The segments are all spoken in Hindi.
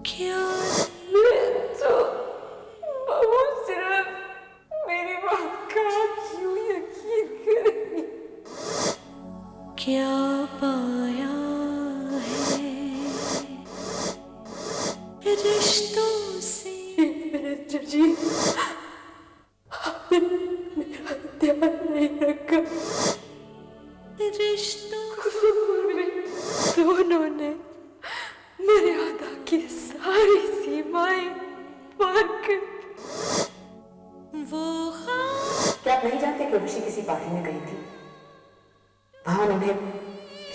क्या तो बहू सिर्फ मेरी बात का क्यों यकीन करेगी? क्या पाया है रिश्तों से? जी मेरा ध्यान नहीं रखा। रिश्तों में दोनों ने मर्यादा की सारी सीमाएं पार कर वो क्या आप नहीं जानते कि ऋषि किसी पार्टी में गई थी, वहां उन्होंने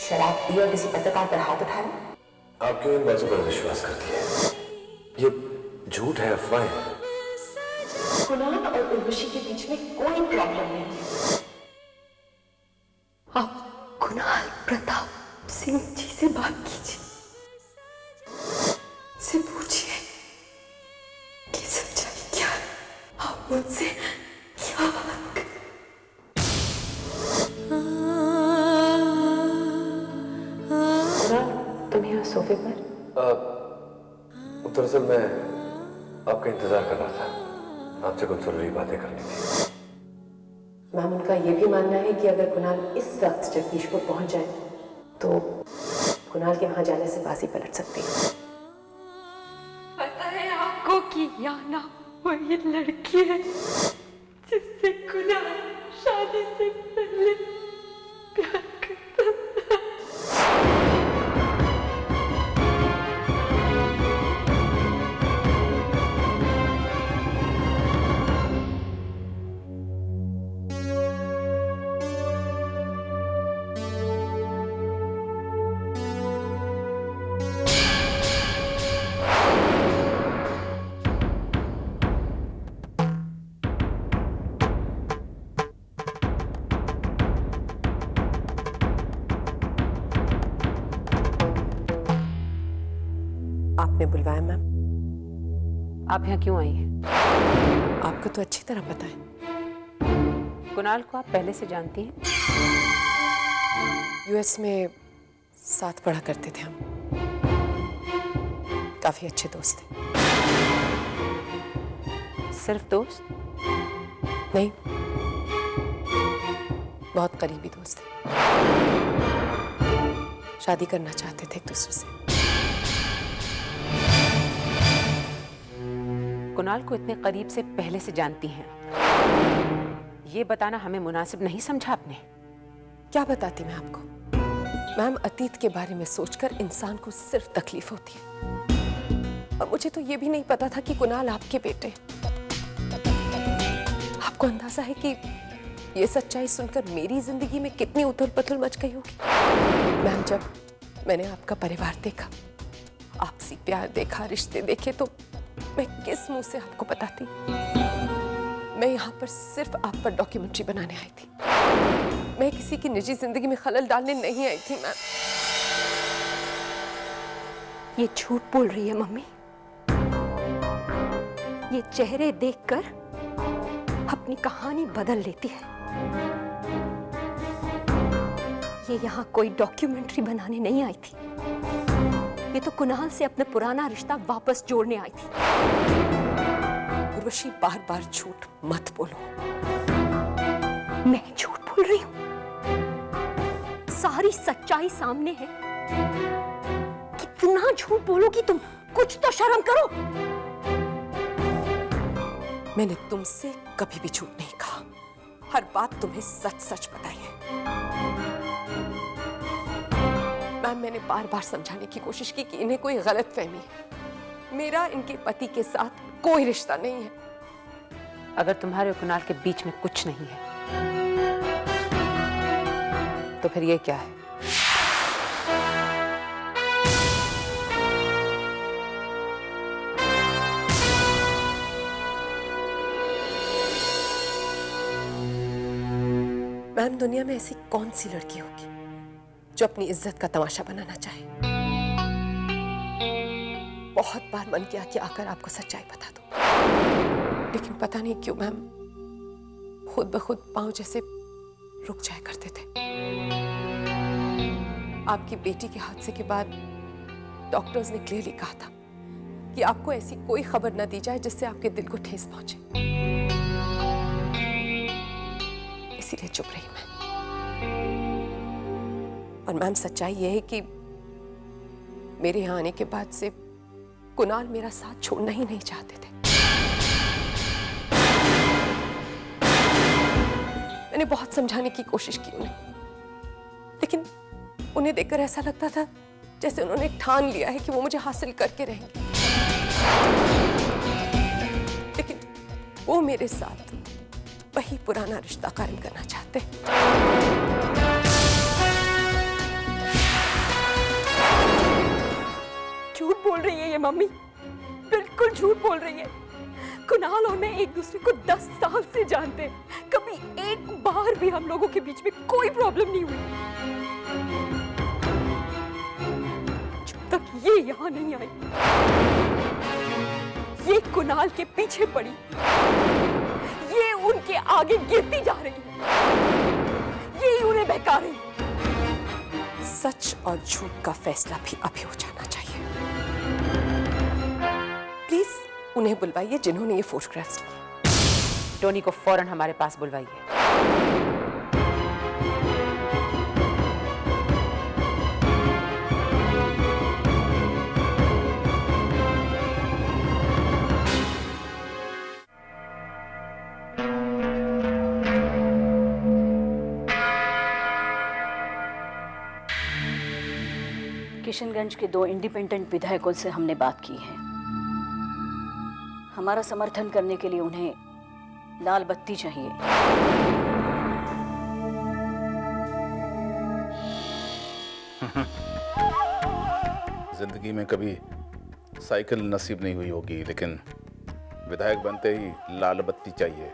शराब पी और किसी पत्रकार पर हाथ उठाया? आप क्यों इन बातों पर विश्वास करती है? ये झूठ है, अफवाह है। कुणाल और उर्वशी के बीच में कोई प्रॉब्लम नहीं है। आप कुणाल प्रताप सिंह जी से बात कीजिए, से पूछिए कि सच्चाई क्या है। आप मुझसे क्या बात कर... कुणाल, तुम यहाँ सोफे पर? दरअसल मैं आपका इंतजार कर रहा था, आपसे कुछ जरूरी बातें करनी थी। मैम, उनका यह भी मानना है कि अगर कुणाल इस वक्त जगदीशपुर पहुंच जाए तो कुणाल के वहां जाने से बाजी पलट सकती है। पता है आपको कि याना वही लड़की है जिससे कुणाल शादी से पहले प्यार करता था। आपने बुलवाया मैम? आप यहाँ क्यों आई हैं? आपको तो अच्छी तरह पता है। कुणाल को आप पहले से जानती हैं? यूएस में साथ पढ़ा करते थे हम, काफी अच्छे दोस्त थे। सिर्फ दोस्त? नहीं, बहुत करीबी दोस्त थे। शादी करना चाहते थे एक दूसरे से। कुणाल को इतने करीब से पहले से जानती हैं, ये बताना हमें मुनासिब नहीं समझा आपने? क्या बताती मैं आपको मैम, अतीत के बारे में सोचकर इंसान को सिर्फ तकलीफ होती है। और मुझे तो ये भी नहीं पता था कि कुणाल आपके बेटे। आपको अंदाजा है कि ये सच्चाई सुनकर मेरी जिंदगी में कितनी उथल पुथल मच गई होगी। मैम, जब मैंने आपका परिवार देखा, आपसी प्यार देखा, रिश्ते देखे, तो मैं किस मुंह से आपको बताती? मैं यहाँ पर सिर्फ आप पर डॉक्यूमेंट्री बनाने आई थी। मैं किसी की निजी जिंदगी में खलल डालने नहीं आई थी मैम। ये झूठ बोल रही है मम्मी। ये चेहरे देखकर अपनी कहानी बदल लेती है। ये यहाँ कोई डॉक्यूमेंट्री बनाने नहीं आई थी, ये तो कुणाल से अपना पुराना रिश्ता वापस जोड़ने आई थी। उर्वशी, बार बार झूठ मत बोलो। मैं झूठ बोल रही हूँ? सारी सच्चाई सामने है। कितना झूठ बोलोगी तुम? कुछ तो शर्म करो। मैंने तुमसे कभी भी झूठ नहीं कहा, हर बात तुम्हें सच सच बताई है। मैम, मैंने बार बार समझाने की कोशिश की कि इन्हें कोई गलतफहमी है। मेरा इनके पति के साथ कोई रिश्ता नहीं है। अगर तुम्हारे और कुणाल के बीच में कुछ नहीं है, तो फिर ये क्या है? मैम, दुनिया में ऐसी कौन सी लड़की होगी जो अपनी इज्जत का तमाशा बनाना चाहे? बहुत बार मन किया कि आकर आपको सच्चाई बता दूं, लेकिन पता नहीं क्यों मैम, खुद ब खुद पांव जैसे रुक जाया करते थे। आपकी बेटी के हादसे के बाद डॉक्टर्स ने क्लियरली कहा था कि आपको ऐसी कोई खबर न दी जाए जिससे आपके दिल को ठेस पहुंचे, इसीलिए चुप रही मैं। और मैम, सच्चाई यह है कि मेरे यहां आने के बाद से कुणाल मेरा साथ छोड़ना ही नहीं चाहते थे। मैंने बहुत समझाने की कोशिश की उन्हें, लेकिन उन्हें देखकर ऐसा लगता था जैसे उन्होंने ठान लिया है कि वो मुझे हासिल करके रहेंगे। लेकिन वो मेरे साथ वही पुराना रिश्ता कायम करना चाहते हैं। झूठ बोल रही है ये मम्मी, बिल्कुल झूठ बोल रही है। कुणाल और मैं एक दूसरे को 10 साल से जानते हैं। कभी एक बार भी हम लोगों के बीच में कोई प्रॉब्लम नहीं हुई। जब तक ये यहां नहीं आई, ये कुणाल के पीछे पड़ी, ये उनके आगे गिरती जा रही है, ये उन्हें बहका रही है। सच और झूठ का फैसला भी अभी हो जाना चाहिए। प्लीज उन्हें बुलवाइए जिन्होंने ये फोटोग्राफ्स लिए। टोनी को फौरन हमारे पास बुलवाइए। किशनगंज के 2 इंडिपेंडेंट विधायकों से हमने बात की है। हमारा समर्थन करने के लिए उन्हें लाल बत्ती चाहिए। जिंदगी में कभी साइकिल नसीब नहीं हुई होगी, लेकिन विधायक बनते ही लाल बत्ती चाहिए।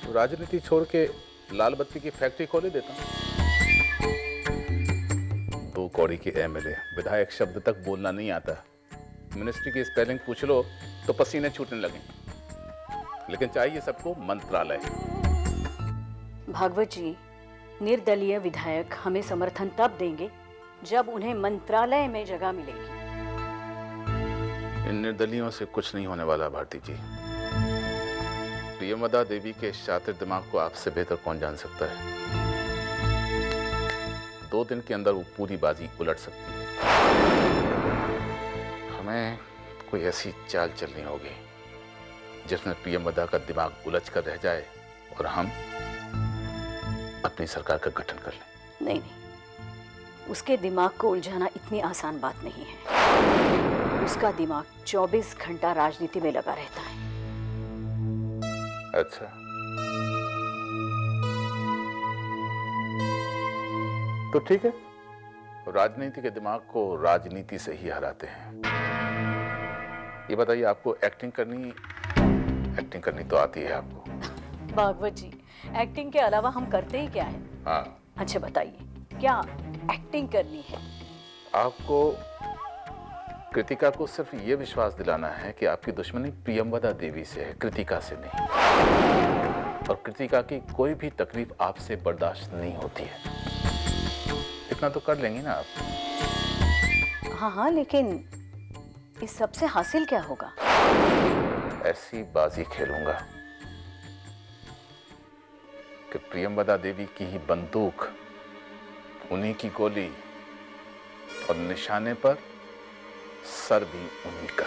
तो राजनीति छोड़ के लाल बत्ती की फैक्ट्री खोले देता हूं। 2 कौड़ी के एमएलए, विधायक शब्द तक बोलना नहीं आता, मिनिस्ट्री की स्पेलिंग पूछ लो तो पसीने छूटने लगे। लेकिन चाहिए सबको मंत्रालय। भागवत जी, निर्दलीय विधायक हमें समर्थन तब देंगे जब उन्हें मंत्रालय में जगह मिलेगी। इन निर्दलियों से कुछ नहीं होने वाला भारती जी। प्रियमदा देवी के शातिर दिमाग को आपसे बेहतर कौन जान सकता है। 2 दिन के अंदर वो पूरी बाजी उलट सकती है। हमें कोई ऐसी चाल चलनी होगी जिसमें प्रियमदा का दिमाग उलझ कर रह जाए और हम अपनी सरकार का गठन कर लें। नहीं, उसके दिमाग को उलझाना इतनी आसान बात नहीं है। उसका दिमाग 24 घंटा राजनीति में लगा रहता है। अच्छा, तो ठीक है, राजनीति के दिमाग को राजनीति से ही हराते हैं। ये बताइए, आपको एक्टिंग करनी तो आती है आपको? भागवत जी, एक्टिंग के अलावा हम करते ही क्या है? हाँ। अच्छा बताइए, क्या एक्टिंग करनी है? आपको कृतिका को सिर्फ ये विश्वास दिलाना है कि आपकी दुश्मनी प्रियमवदा देवी से है, कृतिका से नहीं। और कृतिका की कोई भी तकलीफ आपसे बर्दाश्त नहीं होती है। इतना तो कर लेंगी ना आप? हाँ, लेकिन इस सब से हासिल क्या होगा? ऐसी बाजी खेलूंगा कि प्रियमवदा देवी की ही बंदूक, उन्हीं की गोली और निशाने पर सर भी उन्हीं का।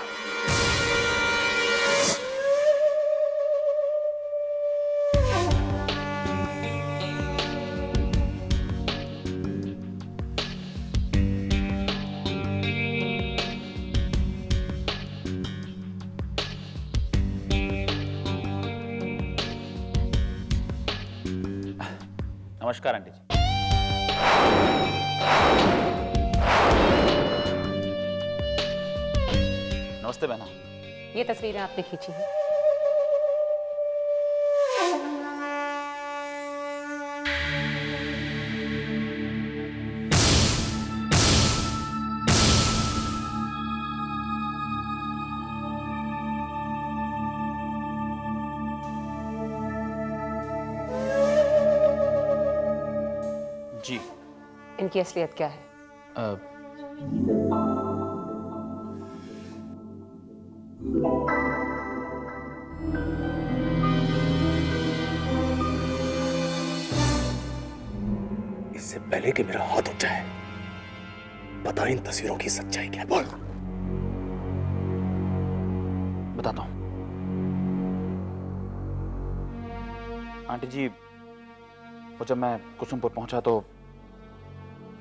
नमस्कार आंटी जी। नमस्ते बहना। ये तस्वीरें आपने खींची हैं? जी। इनकी असलियत क्या है? पहले कि मेरा हाथ उठ जाए, बता इन तस्वीरों की सच्चाई क्या है? बोल। बताता हूँ आंटी जी, वो जब मैं कुसुमपुर पहुंचा तो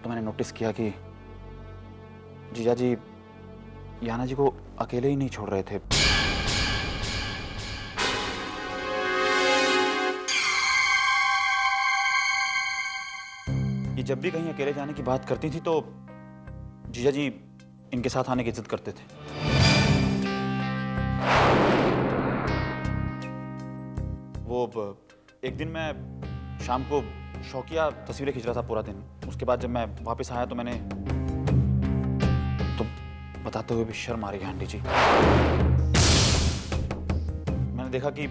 मैंने नोटिस किया कि जीजा जी याना जी को अकेले ही नहीं छोड़ रहे थे। ये जब भी कहीं अकेले जाने की बात करती थी तो जीजा जी इनके साथ आने की जिद करते थे। वो एक दिन मैं शाम को शौकिया तस्वीरें खींच रहा था पूरा दिन। उसके बाद जब मैं वापस आया तो मैंने तो बताते हुए भी शर्म आ रही है आंटी जी। मैंने देखा कि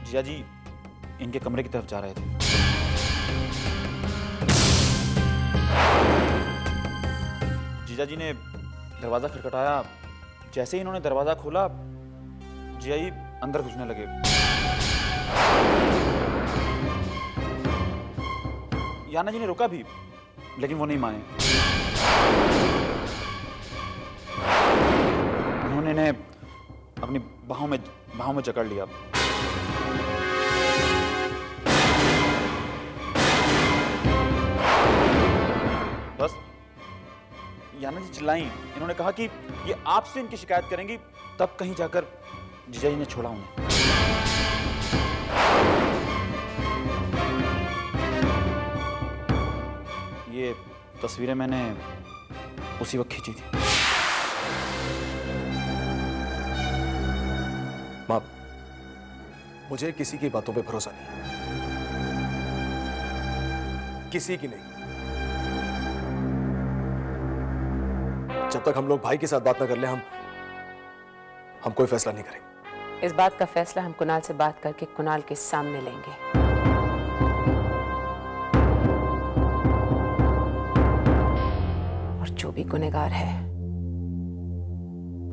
जिया जी इनके कमरे की तरफ जा रहे थे। जीजा जी ने दरवाजा खटखटाया। जैसे ही इन्होंने दरवाजा खोला, जिया जी अंदर घुसने लगे। याना जी ने रोका भी, लेकिन वो नहीं माने। उन्होंने इन्हें अपनी बाहों में जकड़ लिया। बस याना जी चिल्लाईं। इन्होंने कहा कि ये आपसे इनकी शिकायत करेंगी, तब कहीं जाकर जीजा जी ने छोड़ा उन्हें। ये तस्वीरें मैंने उसी वक्त खींची थी। माँ, मुझे किसी की बातों पे भरोसा नहीं, किसी की नहीं। जब तक हम लोग भाई के साथ बात ना कर ले, हम कोई फैसला नहीं करेंगे। इस बात का फैसला हम कुणाल से बात करके कुणाल के सामने लेंगे। और जो भी गुनहगार है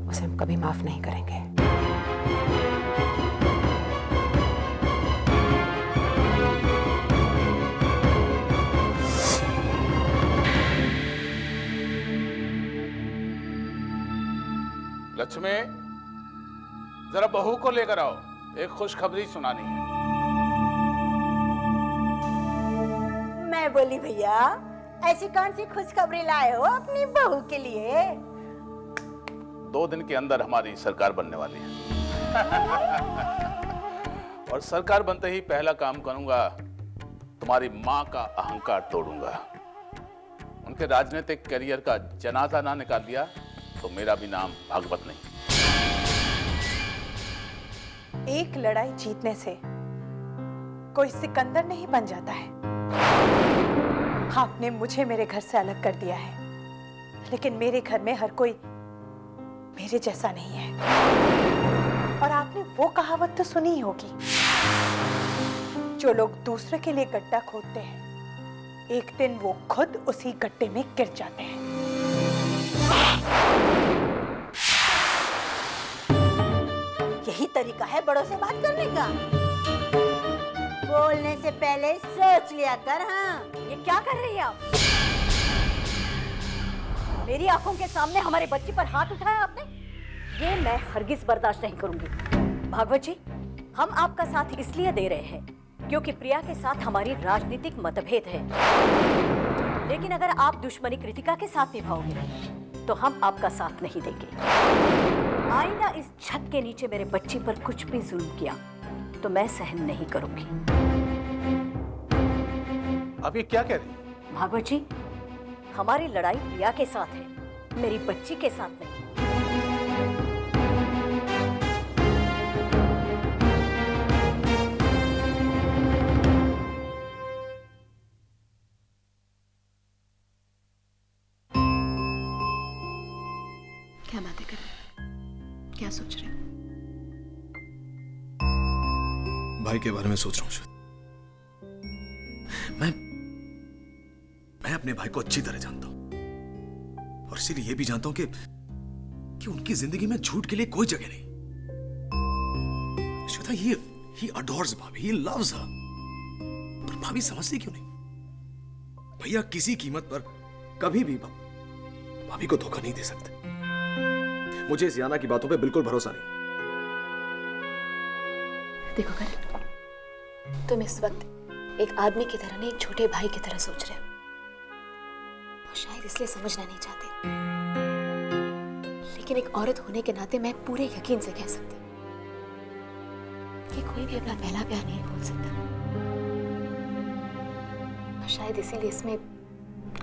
उसे हम कभी माफ नहीं करेंगे। लक्ष्मी, जरा बहू को लेकर आओ, एक खुशखबरी सुनानी है। मैं बोली भैया, ऐसी कौन सी खुशखबरी लाए हो अपनी बहू के लिए? 2 दिन के अंदर हमारी सरकार बनने वाली है। और सरकार बनते ही पहला काम करूंगा, तुम्हारी मां का अहंकार तोड़ूंगा। उनके राजनीतिक करियर का जनाजा ना निकाल दिया तो मेरा भी नाम भागवत नहीं। एक लड़ाई जीतने से कोई सिकंदर नहीं बन जाता है। आपने मुझे मेरे घर से अलग कर दिया है, लेकिन मेरे घर में हर कोई मेरे जैसा नहीं है। और आपने वो कहावत तो सुनी ही होगी, जो लोग दूसरे के लिए गड्ढा खोदते हैं, एक दिन वो खुद उसी गड्ढे में गिर जाते हैं। यही तरीका है बड़ों से बात करने का। बोलने से पहले सोच लिया कर। हाँ, ये क्या कर रही है आप? मेरी आंखों के सामने हमारे बच्चे पर हाथ उठाया आपने। ये मैं हरगिज बर्दाश्त नहीं करूंगी। भागवत जी, हम आपका साथ इसलिए दे रहे हैं क्योंकि प्रिया के साथ हमारी राजनीतिक मतभेद है। लेकिन अगर आप दुश्मनी कृतिका के साथ निभाओगे तो हम आपका साथ नहीं देंगे। आईना इस छत के नीचे मेरे बच्चे पर कुछ भी जुल्म किया तो मैं सहन नहीं करूंगी। आप ये क्या कह रही हैं? भागवत जी, हमारी लड़ाई प्रिया के साथ है, मेरी बच्ची के साथ नहीं। क्या बातें कर रहे हैं? क्या सोच रहे हो? भाई के बारे में सोच रहा हूँ। मैं अपने भाई को अच्छी तरह जानता हूं, और इसीलिए ये भी जानता हूं कि उनकी जिंदगी में झूठ के लिए कोई जगह नहीं। श्वेता, he adores भाभी, he loves her, पर भाभी समझती क्यों नहीं? भैया किसी कीमत पर कभी भी भाभी को धोखा नहीं दे सकते। मुझे इस याना की बातों पे बिल्कुल भरोसा नहीं। देखो करण, तुम इस वक्त एक आदमी की तरह नहीं, एक छोटे भाई की तरह सोच रहे हो, और शायद इसलिए समझना नहीं चाहते, लेकिन एक औरत होने के नाते मैं पूरे यकीन से कह सकती हूँ कि कोई भी अपना पहला प्यार नहीं भूल सकता। और शायद इसीलिए इसमें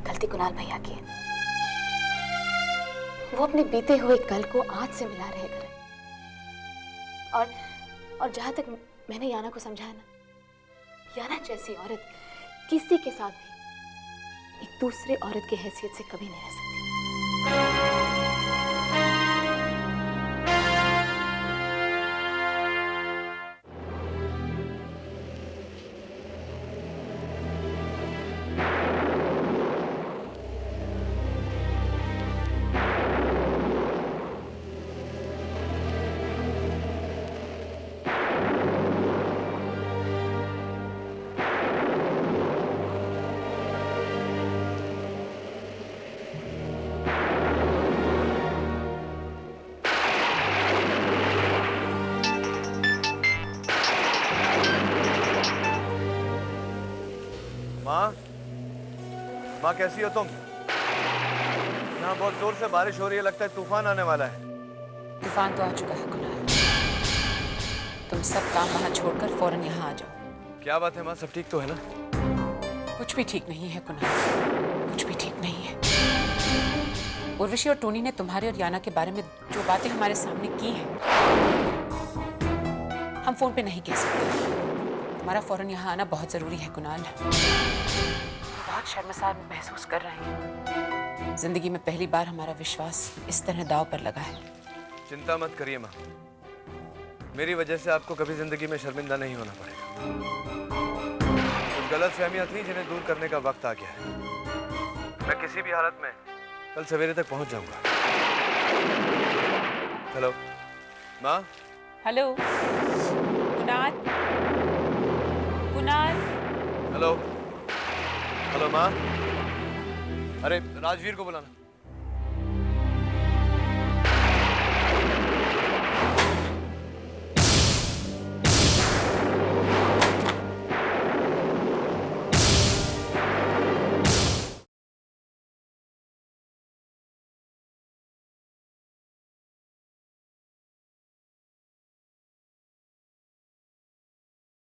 गलती कुणाल भैया की है। वो अपने बीते हुए कल को आज से मिला रहे करण। और जहां तक मैंने याना को समझाया ना, याना जैसी औरत किसी के साथ भी एक दूसरे औरत की हैसियत से कभी नहीं रह सकती। माँ कैसी हो तुम? यहाँ बहुत जोर से बारिश हो रही है, लगता है तूफान आने वाला है। तूफान तो आ चुका है कुणाल। तुम सब काम वहाँ छोड़कर फौरन यहाँ आ जाओ। क्या बात है माँ, सब ठीक तो है ना? कुछ भी ठीक नहीं है कुणाल, कुछ भी ठीक नहीं है। उर्वशी और टोनी ने तुम्हारे और याना के बारे में जो बातें हमारे सामने की हैं, हम फोन पे नहीं कह सकते। तुम्हारा फौरन यहाँ आना बहुत जरूरी है कुणाल। बहुत शर्मसार महसूस कर रहे हैं। जिंदगी में पहली बार हमारा विश्वास इस तरह दांव पर लगा है। चिंता मत करिए माँ, मेरी वजह से आपको कभी जिंदगी में शर्मिंदा नहीं होना पड़ेगा। कुछ गलतफहमियां थी जिन्हें दूर करने का वक्त आ गया है। मैं किसी भी हालत में कल सवेरे तक पहुंच जाऊंगा। हेलो माँ। Hello Kunal, Kunal. Hello hello माँ। अरे राजवीर को बुलाना।